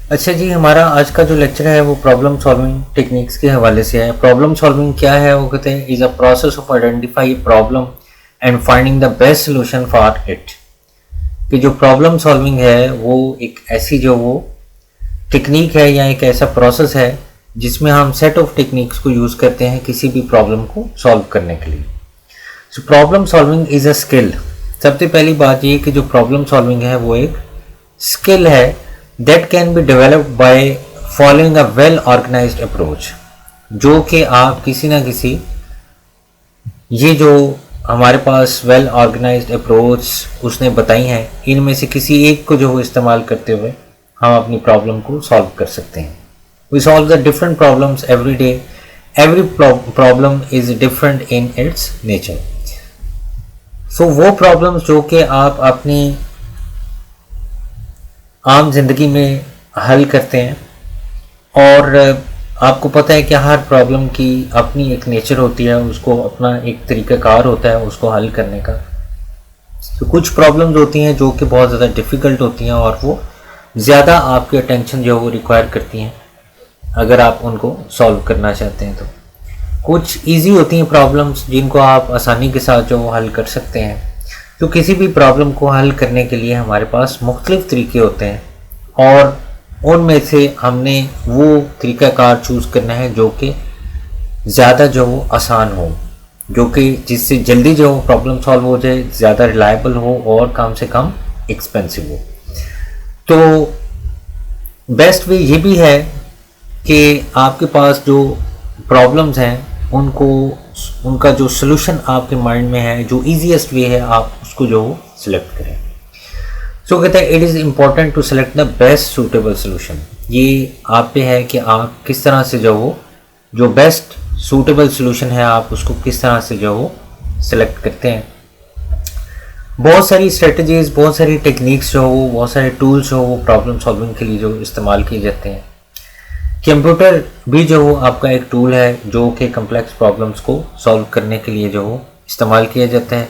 अच्छा जी, हमारा आज का जो लेक्चर है वो प्रॉब्लम सॉल्विंग टेक्निक्स के हवाले से है। प्रॉब्लम सॉल्विंग क्या है? वो कहते हैं is a process of identify problem and finding the best solution for it. कि जो प्रॉब्लम सॉल्विंग है वो एक ऐसी जो वो टेक्निक है या एक ऐसा प्रोसेस है जिसमें हम सेट ऑफ टेक्निक्स को यूज़ करते हैं किसी भी प्रॉब्लम को सॉल्व करने के लिए। So problem solving is a skill. सबसे पहली बात ये कि जो प्रॉब्लम सॉल्विंग है वो एक स्किल है that can be developed by following a well organized approach. जो कि आप किसी ना किसी ये जो हमारे पास वेल ऑर्गेनाइज्ड अप्रोच उसने बताई हैं इनमें से किसी एक को जो वो इस्तेमाल करते हुए हम अपनी प्रॉब्लम को सॉल्व कर सकते हैं। We solve the different problems every day. Every problem is different in its nature. So वो प्रॉब्लम्स जो कि आप अपनी आम जिंदगी में हल करते हैं और आपको पता है कि हर प्रॉब्लम की अपनी एक नेचर होती है, उसको अपना एक तरीक़ाकार होता है उसको हल करने का। तो कुछ प्रॉब्लम्स होती हैं जो कि बहुत ज़्यादा डिफ़िकल्ट होती हैं और वो ज़्यादा आपकी अटेंशन जो है वो रिक्वायर करती हैं अगर आप उनको सॉल्व करना चाहते हैं। तो कुछ इजी होती हैं प्रॉब्लम्स जिनको आप आसानी के साथ जो हल कर सकते हैं। तो किसी भी प्रॉब्लम को हल करने के लिए हमारे पास मुख्तलिफ तरीके होते हैं और उनमें से हमने वो तरीक़ाकार चूज़ करना है जो कि ज़्यादा जो वो आसान हो, जो कि जिससे जल्दी जो प्रॉब्लम सॉल्व हो जाए, ज़्यादा रिलायबल हो और कम से कम एक्सपेंसिव हो। तो बेस्ट वे ये भी है कि आपके पास जो प्रॉब्लम्स हैं उनका जो सलूशन आपके माइंड में है, जो ईजीएस्ट वे है आप उसको जो सिलेक्ट करें। सो कहते हैं it is important to select the best suitable solution. ये आप पे है कि आप किस तरह से जो बेस्ट सूटेबल सोल्यूशन है आप उसको किस तरह से सिलेक्ट करते हैं। बहुत सारी स्ट्रेटजीज, बहुत सारी टेक्निक्स बहुत सारे टूल्स वो प्रॉब्लम सॉल्विंग के लिए जो इस्तेमाल किए जाते हैं। कंप्यूटर भी आपका एक टूल है जो कि कम्प्लेक्स प्रॉब्लम्स को सॉल्व करने के लिए इस्तेमाल किया जाता है।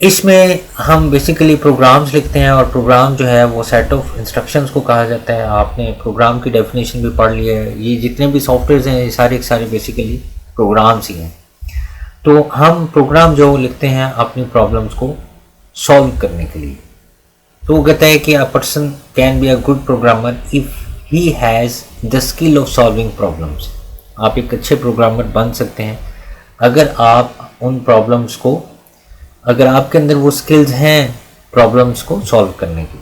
इसमें हम बेसिकली प्रोग्राम्स लिखते हैं और प्रोग्राम जो है वो सेट ऑफ इंस्ट्रक्शंस को कहा जाता है। आपने प्रोग्राम की डेफिनेशन भी पढ़ ली है। ये जितने भी सॉफ्टवेयर हैं ये सारे बेसिकली प्रोग्राम्स ही हैं। तो हम प्रोग्राम जो लिखते हैं अपनी प्रॉब्लम्स को सॉल्व करने के लिए। तो वो कहता है कि a person can be a good programmer if he has the skill of solving problems. आप एक अच्छे प्रोग्रामर बन सकते हैं अगर आप उन प्रॉब्लम्स को, अगर आपके अंदर वो स्किल्स हैं प्रॉब्लम्स को सॉल्व करने की।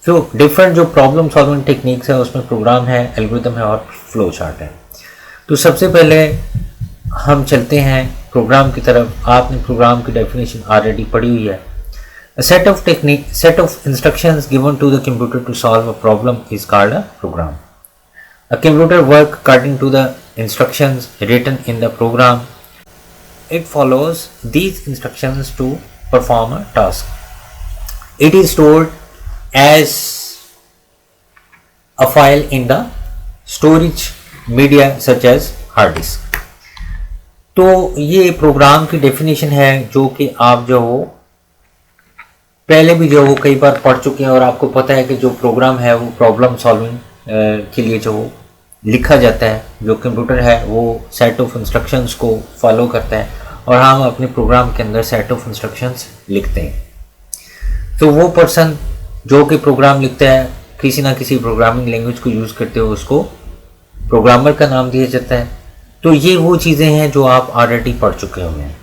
तो डिफरेंट जो प्रॉब्लम सॉल्विंग टेक्निक्स है उसमें प्रोग्राम है, एल्गोरिथम है और फ्लो चार्ट है। तो सबसे पहले हम चलते हैं प्रोग्राम की तरफ। आपने प्रोग्राम की डेफिनेशन ऑलरेडी पढ़ी हुई है। A set of instructions given to the computer to solve a problem is called a program. A computer works according to the instructions written in the program. It follows these instructions to perform a task. It is stored as a file in the storage media such as hard disk. तो ये programme की definition है जो कि आप पहले भी कई बार पढ़ चुके हैं और आपको पता है कि जो प्रोग्राम है वो प्रॉब्लम सॉल्विंग के लिए लिखा जाता है। जो कंप्यूटर है वो सेट ऑफ इंस्ट्रक्शंस को फॉलो करता है और हम अपने प्रोग्राम के अंदर सेट ऑफ इंस्ट्रक्शंस लिखते हैं। तो वो पर्सन जो कि प्रोग्राम लिखता है किसी ना किसी प्रोग्रामिंग लैंग्वेज को यूज़ करते हुए उसको प्रोग्रामर का नाम दिया जाता है। तो ये वो चीज़ें हैं जो आप ऑलरेडी पढ़ चुके होंगे।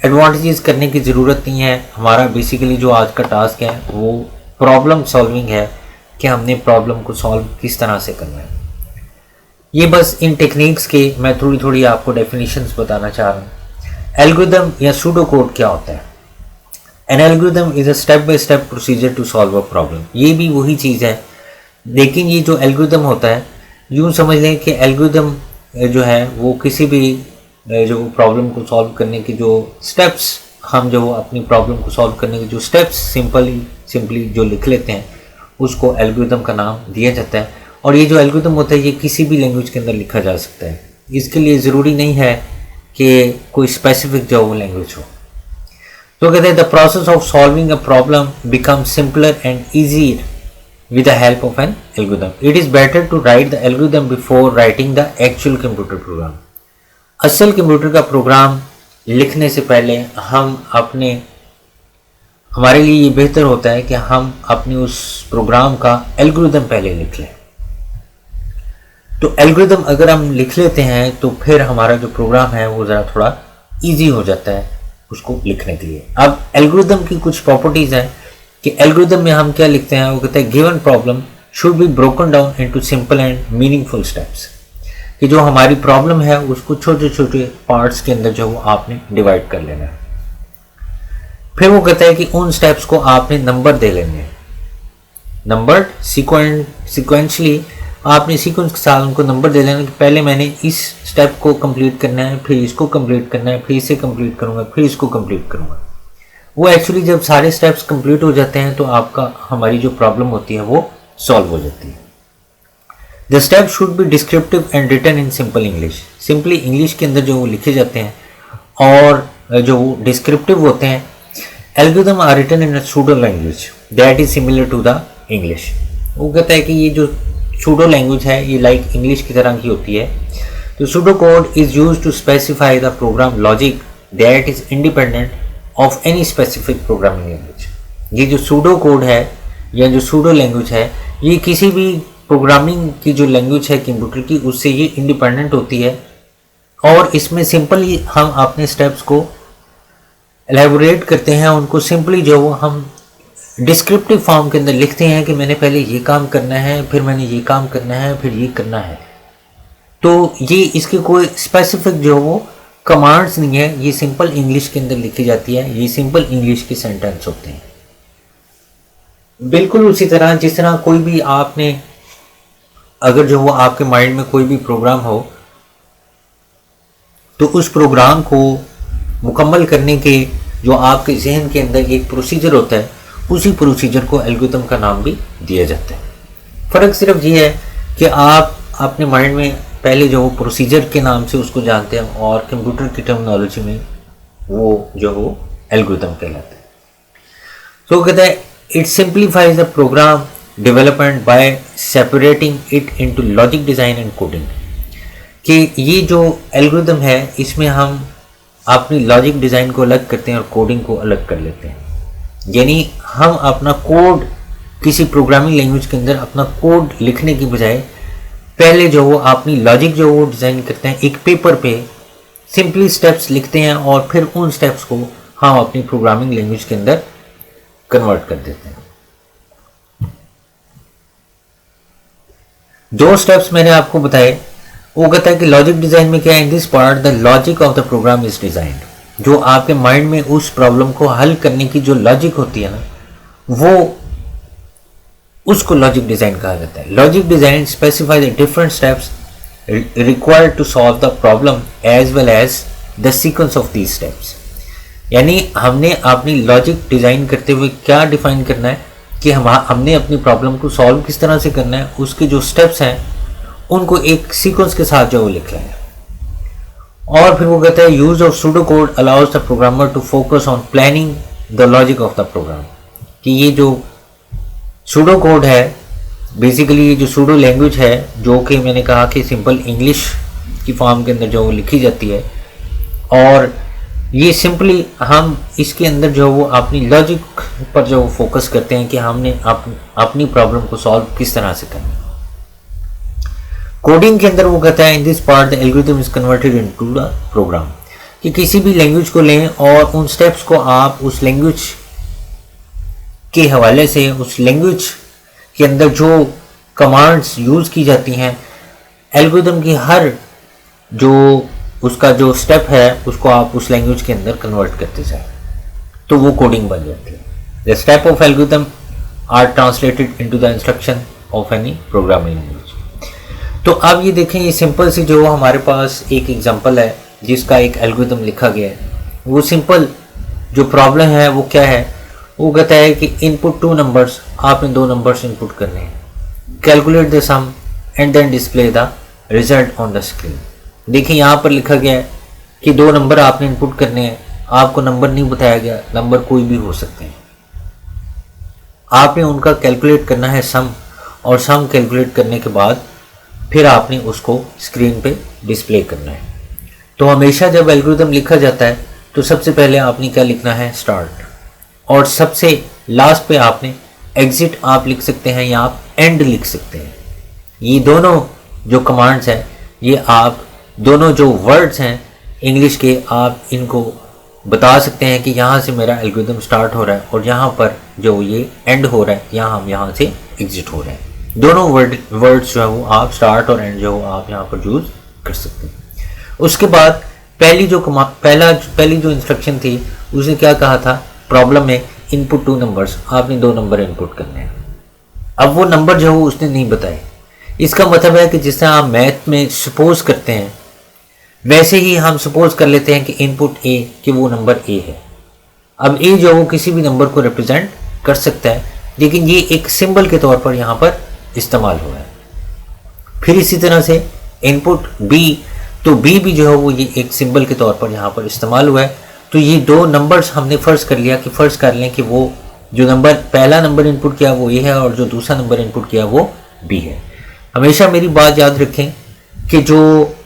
एडवांटेजेस करने की ज़रूरत नहीं है। हमारा बेसिकली जो आज का टास्क है वो प्रॉब्लम सॉल्विंग है कि हमने प्रॉब्लम को सॉल्व किस तरह से करना है। ये बस इन टेक्निक्स के मैं थोड़ी आपको डेफिनेशंस बताना चाह रहा हूँ। एल्गोरिथम या सूडो कोड क्या होता है? An algorithm is a step by step procedure to solve a problem. ये भी वही चीज़ है, लेकिन ये जो एल्गोरिथम होता है यूँ समझ लें कि एल्गोरिथम जो है वो किसी भी जो प्रॉब्लम को सॉल्व करने के जो स्टेप्स, हम अपनी प्रॉब्लम को सॉल्व करने के जो स्टेप्स सिंपली जो लिख लेते हैं उसको एल्गोरिथम का नाम दिया जाता है। और ये जो एल्गोरिथम होता है ये किसी भी लैंग्वेज के अंदर लिखा जा सकता है। इसके लिए ज़रूरी नहीं है कि कोई स्पेसिफिक लैंग्वेज हो। तो कहते हैं the process of solving a problem become simpler and easier with the help of an algorithm. It is better to write the algorithm before writing the actual computer program. असल computer का programme लिखने से पहले हमारे लिए ये बेहतर होता है कि हम अपने उस प्रोग्राम का एल्गोरिथम पहले लिख लें। तो एल्गोरिथम अगर हम लिख लेते हैं तो फिर हमारा जो प्रोग्राम है वो ज़रा थोड़ा ईजी हो जाता है उसको लिखने के लिए। अब एल्गोरिथम की कुछ प्रॉपर्टीज़ हैं कि एल्गोरिथम में हम क्या लिखते हैं, वो कहते हैं given problem should be broken down into simple and meaningful steps, कि जो हमारी प्रॉब्लम है उसको छोटे छोटे पार्ट्स के अंदर जो आपने डिवाइड कर लेना है। फिर वो कहता है कि उन स्टेप्स को आपने नंबर दे लेने हैं, नंबर सिक्वेंशली आपने सीक्वेंस के साथ उनको नंबर दे लेना कि पहले मैंने इस स्टेप को कंप्लीट करना है, फिर इसको कंप्लीट करना है, फिर इसे कंप्लीट करूंगा, फिर इसको कंप्लीट करूंगा। वो एक्चुअली जब सारे स्टेप्स कंप्लीट हो जाते हैं तो आपका हमारी जो प्रॉब्लम होती है वो सॉल्व हो जाती है। The step should be descriptive and written in simple English, simply English के अंदर जो वो लिखे जाते हैं और जो वो डिस्क्रिप्टिव होते हैं। Algorithm are written in pseudo language that is similar to the English. वो कहता है कि ये जो सूडो लैंग्वेज है ये लाइक इंग्लिश की तरह की होती है। तो pseudo code is used to specify the program logic that is independent of any specific programming language. ये जो सूडो कोड है या जो सूडो लैंग्वेज है ये किसी भी प्रोग्रामिंग की जो लैंग्वेज है कंप्यूटर की उससे ये इंडिपेंडेंट होती है और इसमें सिंपली हम अपने स्टेप्स को एलेबोरेट करते हैं, उनको सिंपली जो हम डिस्क्रिप्टिव फॉर्म के अंदर लिखते हैं कि मैंने पहले ये काम करना है, फिर मैंने ये काम करना है, फिर ये करना है। तो ये इसके कोई स्पेसिफिक जो वो कमांड्स नहीं है, ये सिंपल इंग्लिश के अंदर लिखी जाती है, ये सिंपल इंग्लिश के सेंटेंस होते हैं। बिल्कुल उसी तरह जिस तरह कोई भी आपने अगर जो वो आपके माइंड में कोई भी प्रोग्राम हो तो उस प्रोग्राम को मुकम्मल करने के जो आपके जहन के अंदर एक प्रोसीजर होता है उसी प्रोसीजर को एल्गोरिथम का नाम भी दिया जाता है। फ़र्क सिर्फ ये है कि आप अपने माइंड में पहले जो वो प्रोसीजर के नाम से उसको जानते हैं और कंप्यूटर की टर्मिनोलॉजी में वो जो वो एल्गोरिथम कहलाता है। तो कहता है it simplifies the program development by separating it into logic design and coding, कि ये जो एल्गोरिथम है इसमें हम अपनी लॉजिक डिज़ाइन को अलग करते हैं और कोडिंग को अलग कर लेते हैं। यानी हम अपना कोड किसी प्रोग्रामिंग लैंग्वेज के अंदर अपना कोड लिखने की बजाय पहले जो वो अपनी लॉजिक जो वो डिज़ाइन करते हैं एक पेपर पे सिंपली स्टेप्स लिखते हैं और फिर उन स्टेप्स को हम अपनी प्रोग्रामिंग लैंग्वेज के अंदर कन्वर्ट कर देते हैं। जो स्टेप्स मैंने आपको बताए वो कहता है कि लॉजिक डिज़ाइन में क्या है, in this part the logic of the program is designed, जो आपके माइंड में उस प्रॉब्लम को हल करने की जो लॉजिक होती है ना वो उसको लॉजिक डिज़ाइन कहा जाता है। Logic design specify the different steps required to solve the problem as well as the sequence of these steps. यानी हमने अपनी लॉजिक डिज़ाइन करते हुए क्या डिफाइन करना है कि हमने अपनी प्रॉब्लम को सॉल्व किस तरह से करना है, उसके जो स्टेप्स हैं उनको एक सीक्वेंस के साथ जो वो लिख लें। और फिर वो कहता है use of pseudo code allows the programmer to focus on planning the logic of the program, कि ये जो सूडो कोड है बेसिकली ये जो सूडो लैंग्वेज है जो कि मैंने कहा कि सिंपल इंग्लिश की फॉर्म के अंदर जो वो लिखी जाती है और ये सिंपली हम इसके अंदर जो वो अपनी लॉजिक पर जो फोकस करते हैं कि हमने अपनी प्रॉब्लम को सॉल्व किस तरह से करना है। कोडिंग के अंदर वो कहता है in this part the algorithm is converted into the program, कि किसी भी लैंग्वेज को लें और उन स्टेप्स को आप उस लैंग्वेज के हवाले से उस लैंग्वेज के अंदर जो कमांड्स यूज़ की जाती हैं एल्गोरिथम की हर जो उसका जो स्टेप है उसको आप उस लैंग्वेज के अंदर कन्वर्ट करते जाए तो वो कोडिंग बन जाती है। The step of algorithm are translated into the instruction of any programming language. तो अब ये देखें ये सिंपल सी जो हमारे पास एक एग्जांपल है जिसका एक एल्गोरिथम लिखा गया है। वो सिंपल जो प्रॉब्लम है वो क्या है, वो कहता है कि इनपुट 2 नंबर्स, आपने 2 नंबर्स इनपुट करने हैं, calculate the sum and then display the result on the screen. देखिए यहाँ पर लिखा गया है कि 2 नंबर आपने इनपुट करने हैं, आपको नंबर नहीं बताया गया, नंबर कोई भी हो सकते हैं, आपने उनका कैलकुलेट करना है सम और सम कैलकुलेट करने के बाद फिर आपने उसको स्क्रीन पे डिस्प्ले करना है। तो हमेशा जब एल्गोरिथम लिखा जाता है तो सबसे पहले आपने क्या लिखना है, स्टार्ट, और सबसे लास्ट पे आपने एग्जिट आप लिख सकते हैं या आप एंड लिख सकते हैं। ये दोनों जो कमांड्स हैं, ये आप दोनों जो वर्ड्स हैं इंग्लिश के, आप इनको बता सकते हैं कि यहाँ से मेरा एल्गोरिथम स्टार्ट हो रहा है और यहाँ पर जो ये एंड हो रहा है यहाँ हम यहाँ से एग्जिट हो रहे हैं। दोनों वर्ड्स जो है वो आप स्टार्ट और एंड जो आप यहाँ पर यूज कर सकते हैं। उसके बाद पहली जो इंस्ट्रक्शन थी उसने क्या कहा था, प्रॉब्लम में इनपुट 2 नंबर्स, आपने 2 नंबर इनपुट करने हैं। अब वो नंबर जो है वो उसने नहीं बताए। इसका मतलब है कि जिस तरह आप मैथ में सपोज करते हैं वैसे ही हम सपोज कर लेते हैं कि इनपुट ए, कि वो नंबर ए है। अब ए जो वो किसी भी नंबर को रिप्रेजेंट कर सकता है, लेकिन ये एक सिंबल के तौर पर यहाँ पर इस्तेमाल हो रहा है। फिर इसी तरह से इनपुट बी, तो बी भी जो है वो ये एक सिंबल के तौर पर यहाँ पर इस्तेमाल हुआ है। तो ये 2 नंबर्स हमने फर्ज कर लें कि वो जो नंबर पहला नंबर इनपुट किया वो ए है और जो दूसरा नंबर इनपुट किया वो बी है। हमेशा मेरी बात याद रखें कि जो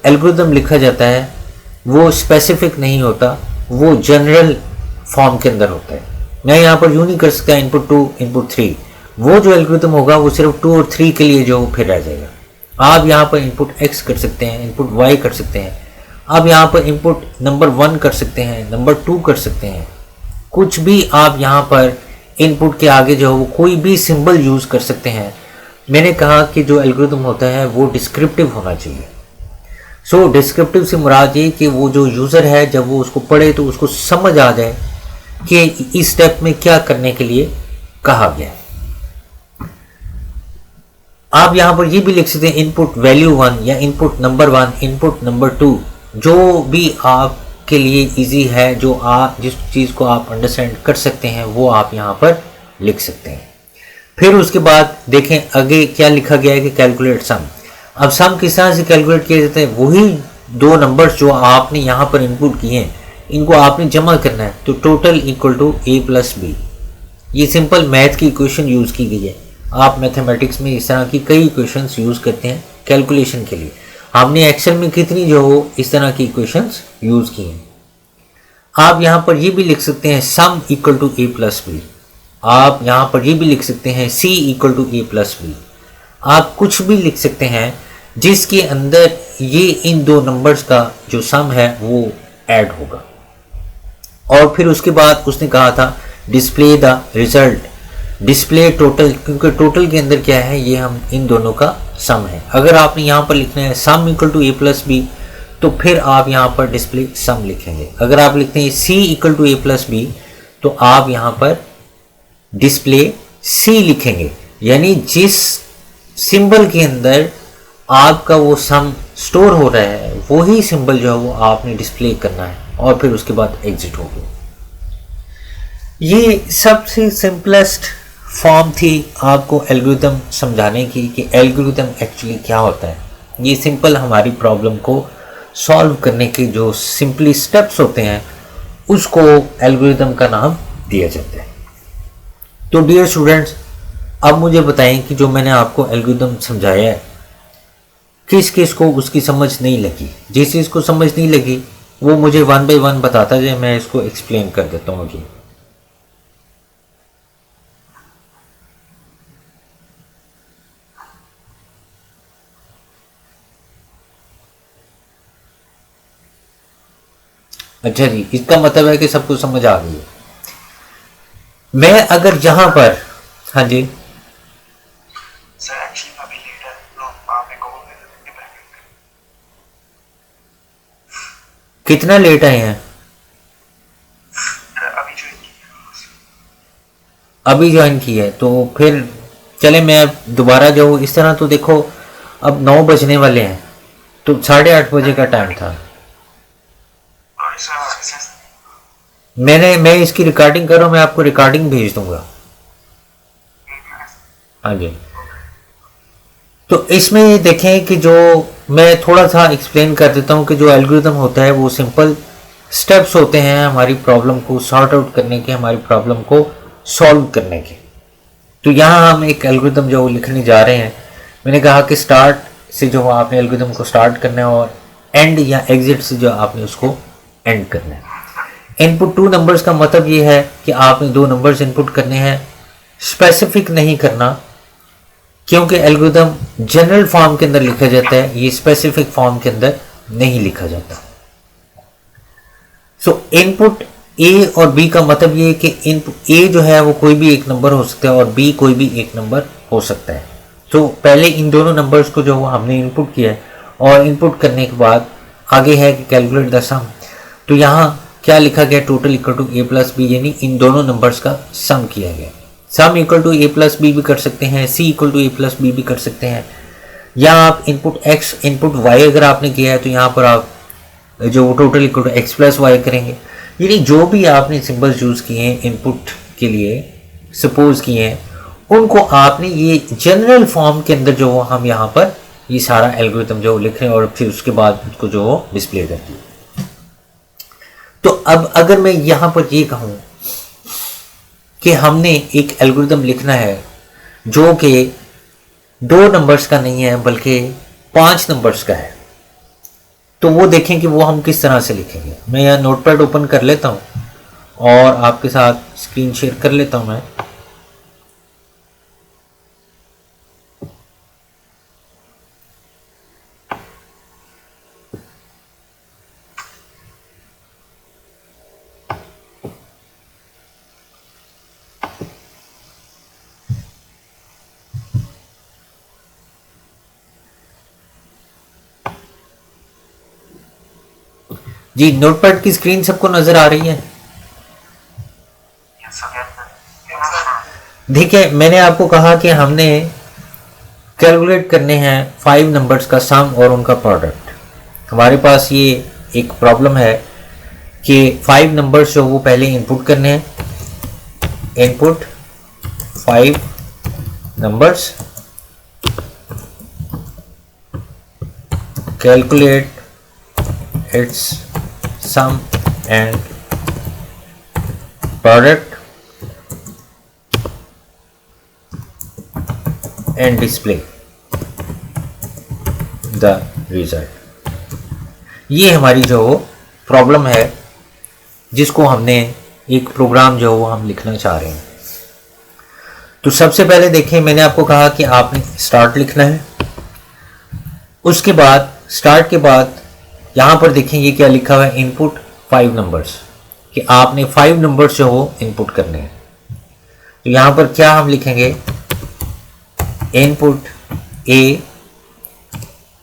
एल्गोरिथम लिखा जाता है वो स्पेसिफिक नहीं होता, वो जनरल फॉर्म के अंदर होता है। मैं यहाँ पर यूँ नहीं कर सकता इनपुट 2 इनपुट 3, वो जो एल्गोरिथम होगा वो सिर्फ 2 और 3 के लिए जो फिर रह जाएगा। आप यहाँ पर इनपुट x कर सकते हैं, इनपुट y कर सकते हैं, आप यहाँ पर इनपुट नंबर 1 कर सकते हैं, नंबर 2 कर सकते हैं, कुछ भी आप यहाँ पर इनपुट के आगे जो है वो कोई भी सिंबल यूज़ कर सकते हैं। मैंने कहा कि जो एल्गोरिथम होता है वो डिस्क्रिप्टिव होना चाहिए। सो डिस्क्रिप्टिव से मुराद ये कि वो जो यूज़र है जब वो उसको पढ़े तो उसको समझ आ जाए कि इस स्टेप में क्या करने के लिए कहा गया है। आप यहाँ पर ये भी लिख सकते हैं इनपुट वैल्यू 1 या इनपुट नंबर 1, इनपुट नंबर 2, जो भी आपके लिए इजी है, जो आप जिस चीज़ को आप अंडरस्टैंड कर सकते हैं वो आप यहाँ पर लिख सकते हैं। फिर उसके बाद देखें आगे क्या लिखा गया है कि कैलकुलेट सम। अब सम किस तरह से कैलकुलेट किए जाते हैं, वही 2 नंबर्स जो आपने यहाँ पर इनपुट किए हैं इनको आपने जमा करना है। तो total equal to a plus B, ये सिंपल मैथ की इक्वेशन यूज़ की गई है। आप मैथमेटिक्स में इस तरह की कई इक्वेशंस यूज़ करते हैं कैलकुलेशन के लिए। हमने एक्सेल में कितनी जो हो इस तरह की इक्वेशंस यूज़ की हैं। आप यहाँ पर ये भी लिख सकते हैं sum equal to a plus B, आप यहाँ पर ये भी लिख सकते हैं c equal to a plus B. आप कुछ भी लिख सकते हैं जिसके अंदर ये इन 2 नंबर्स का जो सम है वो ऐड होगा। और फिर उसके बाद उसने कहा था display the result, display total, क्योंकि टोटल के अंदर क्या है, ये हम इन दोनों का सम है। अगर आपने यहाँ पर लिखना है sum equal to a plus B तो फिर आप यहाँ पर डिस्प्ले सम लिखेंगे। अगर आप लिखते हैं c equal to a plus B तो आप यहाँ पर डिस्प्ले c लिखेंगे, यानी जिस सिंबल के अंदर आपका वो सम स्टोर हो रहा है वही सिंबल जो है वो आपने डिस्प्ले करना है और फिर उसके बाद एग्जिट होगा। ये सबसे सिंपलेस्ट फॉर्म थी आपको एल्गोरिथम समझाने की कि एल्गोरिथम एक्चुअली क्या होता है। ये सिंपल हमारी प्रॉब्लम को सॉल्व करने के जो सिंपली स्टेप्स होते हैं उसको एल्गोरिथम का नाम दिया जाता है। तो डियर स्टूडेंट्स, अब मुझे बताएं कि जो मैंने आपको एल्गोरिथम समझाया है किस किस को उसकी समझ नहीं लगी। जिस चीज़ को समझ नहीं लगी वो मुझे 1 बाय 1 बताता जाए, मैं इसको एक्सप्लेन कर देता हूँ अभी। अच्छा जी, इसका मतलब है कि सबको समझ आ गई है। मैं अगर यहां पर, हाँ जी सर एक्चुअली अभी लेट है तो आप एक कॉल कर बैक। कितना लेट आए हैं? अभी ज्वाइन की है तो फिर चले मैं दोबारा जाऊँ इस तरह। तो देखो अब 9 बजने वाले हैं तो 8:30 बजे का टाइम था। मैं इसकी रिकॉर्डिंग कर रहा हूँ, मैं आपको रिकॉर्डिंग भेज दूंगा। हाँ जी, तो इसमें ये देखें कि जो मैं थोड़ा सा एक्सप्लेन कर देता हूँ कि जो एल्गोरिथम होता है वो सिंपल स्टेप्स होते हैं हमारी प्रॉब्लम को सॉर्ट आउट करने के, हमारी प्रॉब्लम को सॉल्व करने के। तो यहाँ हम एक एल्गोरिथम जो लिखने जा रहे हैं, मैंने कहा कि स्टार्ट से जो आपने एल्गोरिथम को स्टार्ट करना है और एंड या एग्जिट से जो आपने उसको एंड करना है। इनपुट 2 नंबर्स का मतलब ये है कि आपने 2 नंबर्स इनपुट करने हैं, स्पेसिफिक नहीं करना, क्योंकि एल्गोरिथम जनरल फॉर्म के अंदर लिखा जाता है, ये स्पेसिफिक फॉर्म के अंदर नहीं लिखा जाता। सो इनपुट ए और बी का मतलब ये है कि इनपुट ए जो है वो कोई भी एक नंबर हो सकता है और बी कोई भी एक नंबर हो सकता है। तो पहले इन दोनों नंबर्स को जो हमने इनपुट किया है और इनपुट करने के बाद आगे है कि कैलकुलेट द सम। तो यहाँ क्या लिखा गया, total equal to A plus B, यानी इन दोनों नंबर्स का सम किया गया। Sum equal to A plus B भी कर सकते हैं, C equal to A plus B भी कर सकते हैं, या आप इनपुट एक्स इनपुट वाई अगर आपने किया है तो यहाँ पर आप जो total equal to X plus Y करेंगे। यानी जो भी आपने सिंबल्स यूज़ किए हैं इनपुट के लिए, सपोज किए हैं, उनको आपने ये जनरल फॉर्म के अंदर जो हम यहाँ पर ये सारा एल्गोरिथम जो लिख रहे हैं और फिर उसके बाद उसको जो डिस्प्ले कर दिया। तो अब अगर मैं यहाँ पर ये कहूँ कि हमने एक एल्गोरिथम लिखना है जो कि 2 नंबर्स का नहीं है बल्कि 5 नंबर्स का है, तो वो देखें कि वो हम किस तरह से लिखेंगे। मैं यहाँ नोटपैड ओपन कर लेता हूँ और आपके साथ स्क्रीन शेयर कर लेता हूँ मैं। जी, नोटपैड की स्क्रीन सबको नजर आ रही है? देखिए, मैंने आपको कहा कि हमने कैलकुलेट करने हैं 5 नंबर्स का सम और उनका प्रोडक्ट। हमारे पास ये एक प्रॉब्लम है कि 5 नंबर्स जो वो पहले इनपुट करने हैं। Input 5 numbers, calculate its sum and product and display the result। ये हमारी जो प्रॉब्लम है जिसको हमने एक प्रोग्राम जो वो हम लिखना चाह रहे हैं। तो सबसे पहले देखें, मैंने आपको कहा कि आपने स्टार्ट लिखना है। उसके बाद स्टार्ट के बाद यहाँ पर देखें ये क्या लिखा हुआ है, इनपुट 5 नंबर्स, कि आपने 5 नंबर्स जो हो इनपुट करने हैं। तो यहाँ पर क्या हम लिखेंगे, input A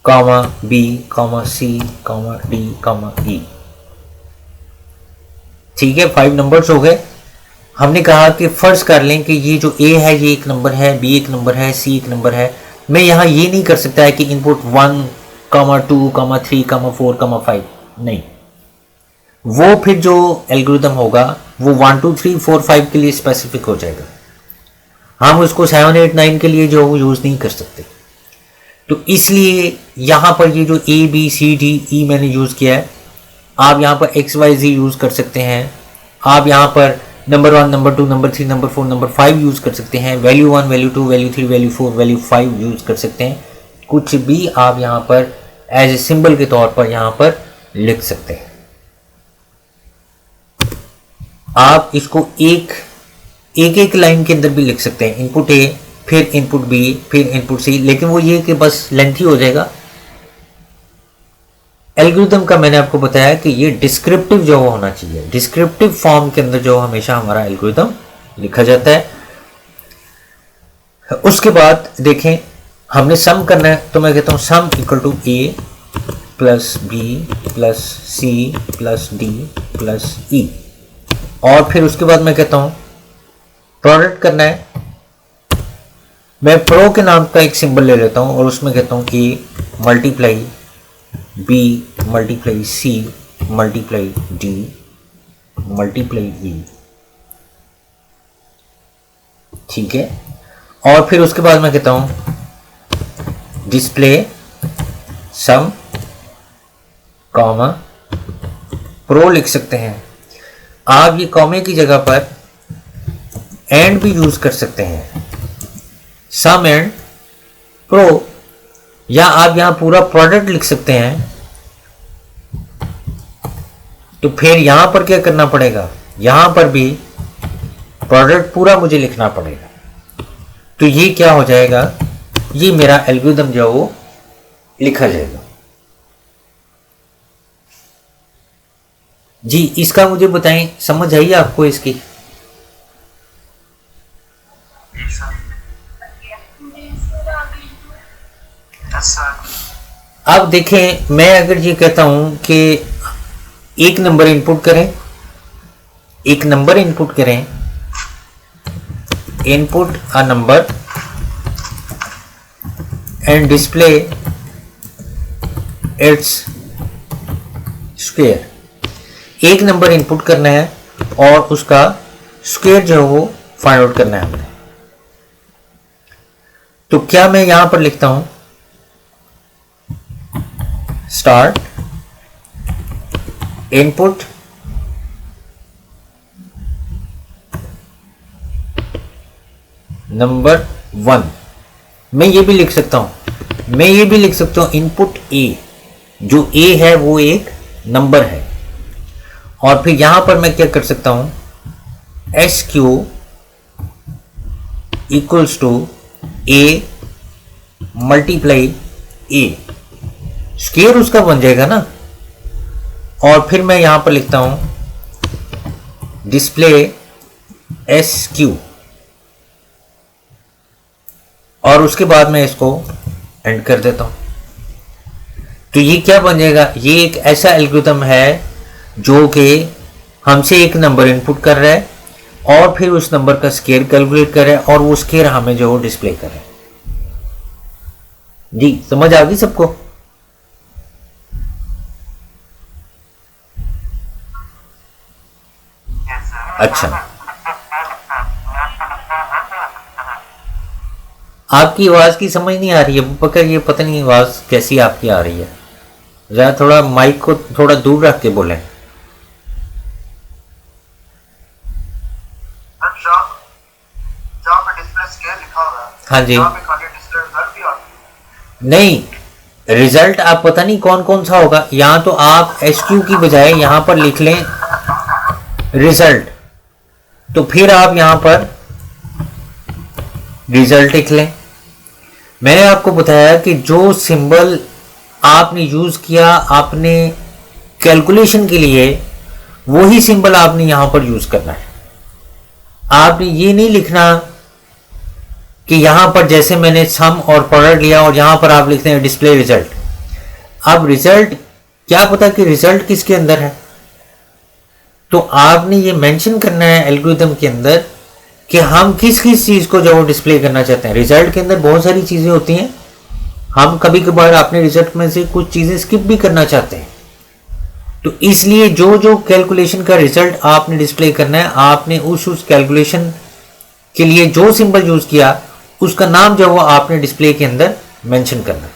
comma B comma C comma D comma E. ठीक है, 5 नंबर्स हो गए। हमने कहा कि फर्ज कर लें कि ये जो ए है ये एक नंबर है, बी एक नंबर है, सी एक नंबर है। मैं यहाँ ये नहीं कर सकता है कि इनपुट 1, 2, 3, 4, 5, नहीं। वो फिर जो एल्गोरिथम होगा वो 1, 2, 3, 4, 5 के लिए स्पेसिफिक हो जाएगा। हम उसको 7, 8, 9 के लिए जो यूज़ नहीं कर सकते। तो इसलिए यहाँ पर ये जो A, B, C, D, E मैंने यूज़ किया है, आप यहाँ पर X, Y, Z यूज़ कर सकते हैं। आप यहाँ पर number 1, number 2, number 3, number 4, number 5 use कर सकते हैं। Value 1, value 2, value 3, value 4, value 5 use कर सकते हैं। कुछ भी आप यहाँ पर एज ए सिंबल के तौर पर यहाँ पर लिख सकते हैं। आप इसको एक लाइन के अंदर भी लिख सकते हैं, इनपुट ए फिर इनपुट बी फिर इनपुट सी, लेकिन वो ये कि बस लेंथी हो जाएगा। एल्गोरिथम का मैंने आपको बताया कि ये डिस्क्रिप्टिव जो होना चाहिए, डिस्क्रिप्टिव फॉर्म के अंदर जो हमेशा हमारा एल्गोरिथम लिखा जाता है। उसके बाद देखें, हमने सम करना है, तो मैं कहता हूं sum equal to A plus B plus C plus D plus E, और फिर उसके बाद मैं कहता हूं प्रोडक्ट करना है। मैं प्रो के नाम का एक सिंबल ले लेता हूं और उसमें कहता हूं A multiply B multiply C multiply D multiply e. ठीक है, और फिर उसके बाद मैं कहता हूं डिस्प्ले सम कॉमा प्रो लिख सकते हैं। आप ये कॉमे की जगह पर एंड भी यूज कर सकते हैं। सम एंड प्रो, या आप यहां पूरा प्रोडक्ट लिख सकते हैं। तो फिर यहां पर क्या करना पड़ेगा, यहां पर भी प्रोडक्ट पूरा मुझे लिखना पड़ेगा। तो ये क्या हो जाएगा, ये मेरा एल्गोरिथम जो है वो लिखा जाएगा। जी इसका मुझे बताएं, समझ आई आपको इसकी? जी सर। Yes sir. अब देखें, मैं अगर ये कहता हूं कि एक नंबर इनपुट करें, एक नंबर इनपुट करें, input a number and display its square, एक नंबर इनपुट करना है और उसका स्क्वायर जो है वो फाइंड आउट करना है हमने। तो क्या मैं यहां पर लिखता हूं, स्टार्ट इनपुट नंबर 1, मैं ये भी लिख सकता हूं, मैं ये भी लिख सकता हूं इनपुट ए, जो ए है वो एक नंबर है। और फिर यहां पर मैं क्या कर सकता हूं, S Q equals to A multiply A, square उसका बन जाएगा ना। और फिर मैं यहां पर लिखता हूं डिस्प्ले एस क्यू, और उसके बाद मैं इसको एंड कर देता हूं। तो ये क्या बन जाएगा, ये एक ऐसा एल्गोरिथम है जो कि हमसे एक नंबर इनपुट कर रहा है और फिर उस नंबर का स्क्वायर कैलकुलेट कर रहा है और वो स्क्वायर हमें जो डिस्प्ले कर रहा है। जी समझ आ गई सबको? Yes sir. अच्छा, आपकी आवाज की समझ नहीं आ रही है पक्का, ये पता नहीं आवाज कैसी आपकी आ रही है, जरा थोड़ा माइक को थोड़ा दूर रख के बोलें। जहाँ पे डिस्प्ले स्केल लिखा हुआ है, हाँ जी, जहाँ पे खाली डिस्प्ले रिजल्ट भी आता है। नहीं रिजल्ट आप पता नहीं कौन कौन सा होगा, यहां तो आप एसक्यू की बजाय यहां पर लिख लें रिजल्ट, तो फिर आप यहां पर रिजल्ट लिख लें। मैंने आपको बताया कि जो सिंबल आपने यूज किया आपने कैलकुलेशन के लिए, वही सिंबल आपने यहां पर यूज करना है। आपने ये नहीं लिखना कि यहां पर जैसे मैंने सम और प्रोडक्ट लिया और यहां पर आप लिखते हैं डिस्प्ले रिजल्ट। अब रिजल्ट क्या पता कि रिजल्ट किसके अंदर है, तो आपने ये मेंशन करना है एल्गोरिथम के अंदर कि हम किस किस चीज को जो वो डिस्प्ले करना चाहते हैं। रिजल्ट के अंदर बहुत सारी चीजें होती हैं, हम कभी कभार अपने रिजल्ट में से कुछ चीजें स्किप भी करना चाहते हैं। तो इसलिए जो जो कैलकुलेशन का रिजल्ट आपने डिस्प्ले करना है, आपने उस कैलकुलेशन के लिए जो सिंबल यूज किया उसका नाम जो वो आपने डिस्प्ले के अंदर मेंशन करना है।